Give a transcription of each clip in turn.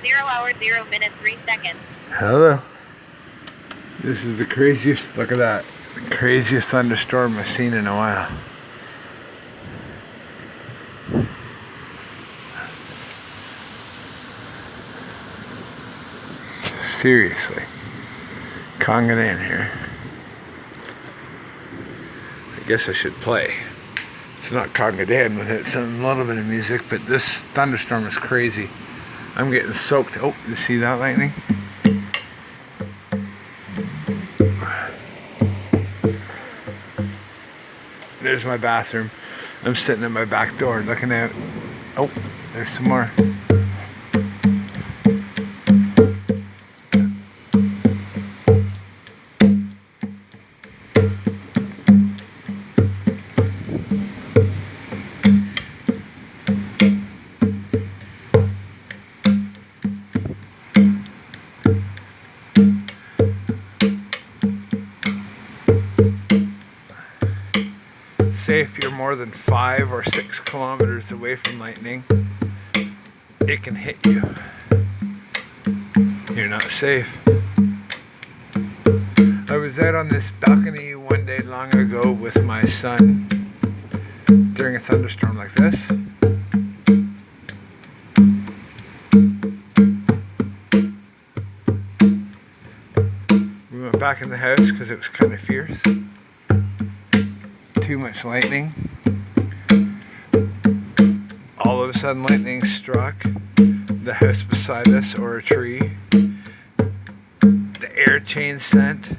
0 hours 0 minutes 3 seconds. Hello. This is the craziest, look at that, the craziest thunderstorm I've seen in a while. Seriously. Conga Dan here. I guess I should play. It's not Conga Dan with it, some little bit of music, but this thunderstorm is crazy. I'm getting soaked. Oh, you see that lightning? There's my bathroom. I'm sitting at my back door looking out. Oh, there's some more. Say if you're more than 5 or 6 kilometers away from lightning, it can hit you. You're not safe. I was out on this balcony one day long ago with my son during a thunderstorm like this. We went back in the house because it was kind of fierce. Too much lightning. All of a sudden lightning struck the house beside us or a tree. The air changed scent.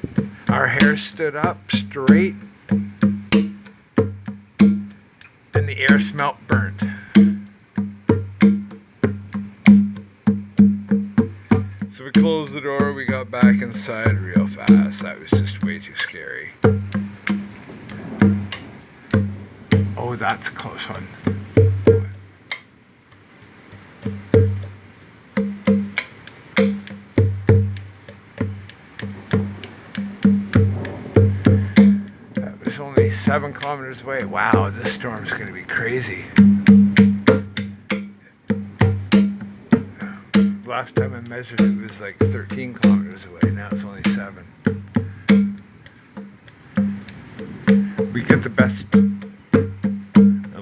Our hair stood up straight and the air smelt burnt. So we closed the door, we got back inside real fast. That was just way too scary. Oh, that's a close one. That was only 7 kilometers away. Wow, this storm's going to be crazy. Last time I measured it was like 13 kilometers away. Now it's only 7. We get the best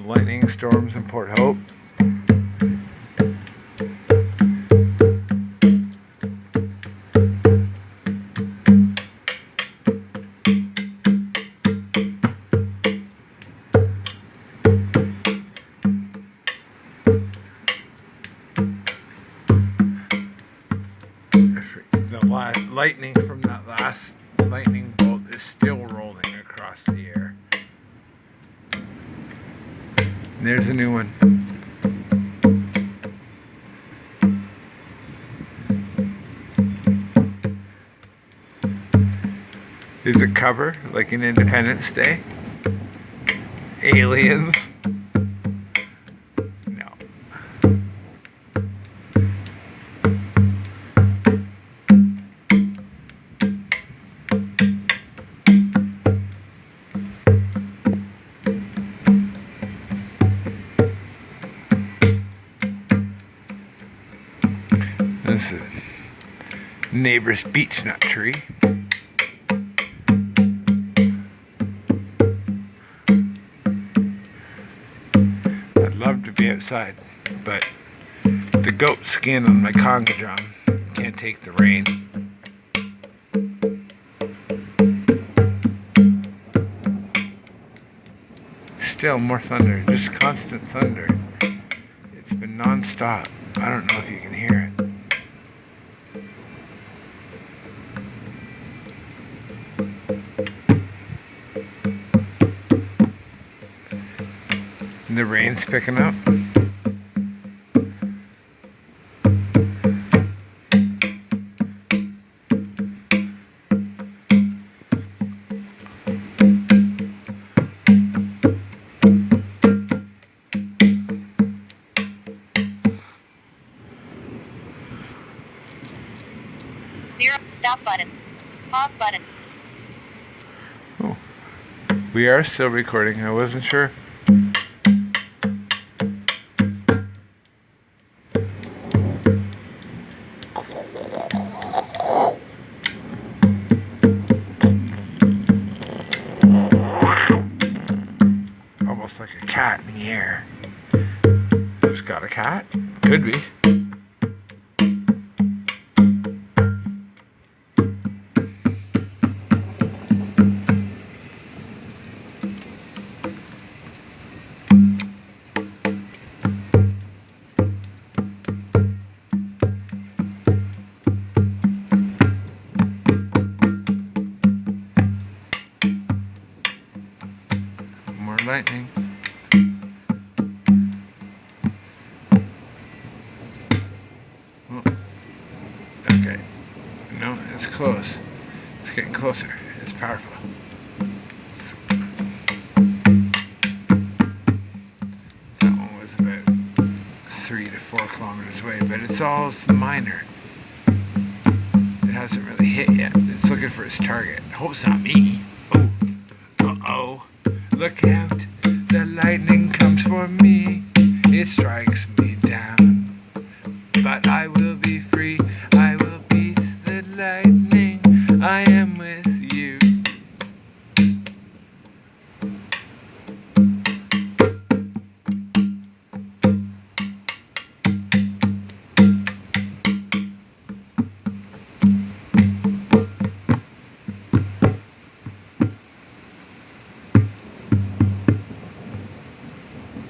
lightning storms in Port Hope. The lightning from that last lightning bolt is still rolling across the air. There's a new one. There's a cover, like in Independence Day. Aliens. No. This is a neighbor's beech nut tree. I'd love to be outside, but the goat skin on my conga drum can't take the rain. Still more thunder, just constant thunder. It's been non-stop. I don't know if you can hear it. The rain's picking up. Stop button. Pause button. Oh, we are still recording. I wasn't sure. cat in the air. Who's got a cat? Could be. More lightning. Oh. Okay. No, it's close. It's getting closer. It's powerful. That one was about 3 to 4 kilometers away, but it's all minor. It hasn't really hit yet. It's looking for its target. I hope it's not me. Oh. Uh-oh. Look out. The lightning comes for me. It strikes me down. But I will be free. I will beat the lightning. I am with you.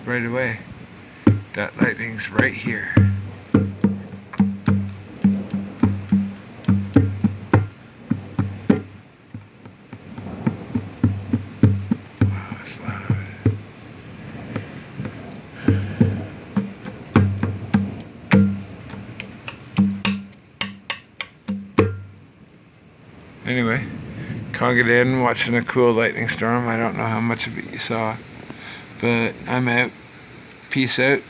Right away. That lightning's right here. Wow, it's loud. Anyway, Conga Dan watching a cool lightning storm. I don't know how much of it you saw, but I'm out. Peace out.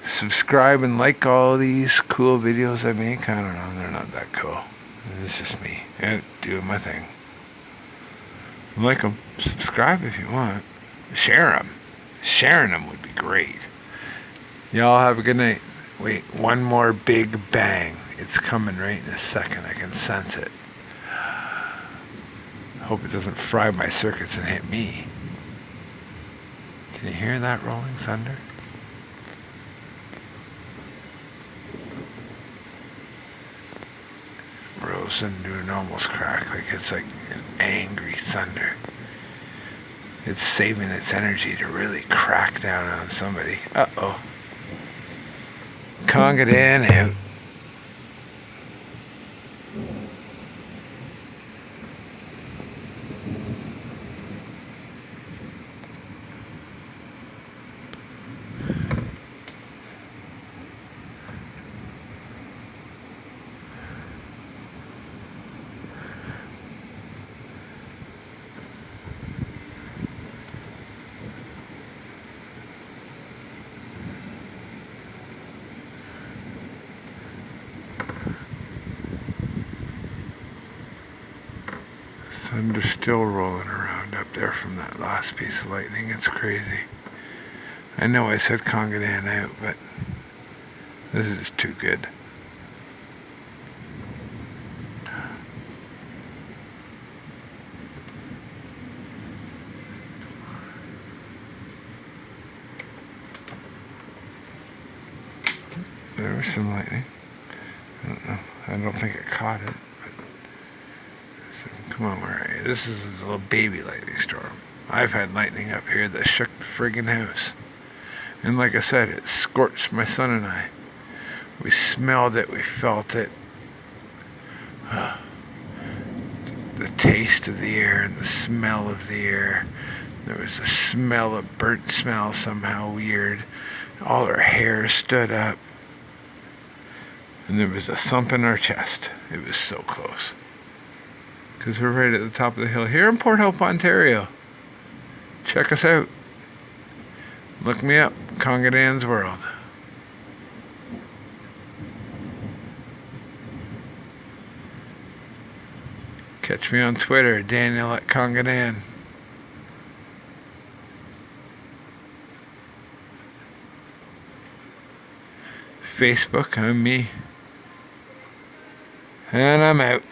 Subscribe and like all these cool videos I make. I don't know, they're not that cool. It's just me out doing my thing. Like them. Subscribe if you want. Share them. Sharing them would be great. Y'all have a good night. Wait, one more big bang. It's coming right in a second. I can sense it. Hope it doesn't fry my circuits and hit me. Can you hear that rolling thunder? Rolls into an almost crack, like it's like an angry thunder. It's saving its energy to really crack down on somebody. Uh-oh. Conga Dan out. Thunder still rolling around up there from that last piece of lightning. It's crazy. I know I said Conga Dan out, but this is too good. There was some lightning. I don't know. I don't think it caught it. Come on, where are you? This is a little baby lightning storm. I've had lightning up here that shook the friggin' house. And like I said, it scorched my son and I. We smelled it, we felt it. The taste of the air and the smell of the air. There was a smell, a burnt smell somehow weird. All our hair stood up. And there was a thump in our chest. It was so close. Because we're right at the top of the hill here in Port Hope, Ontario. Check us out. Look me up, Conga Dan's World. Catch me on Twitter, Daniel at Conga Dan. Facebook, I'm me. And I'm out.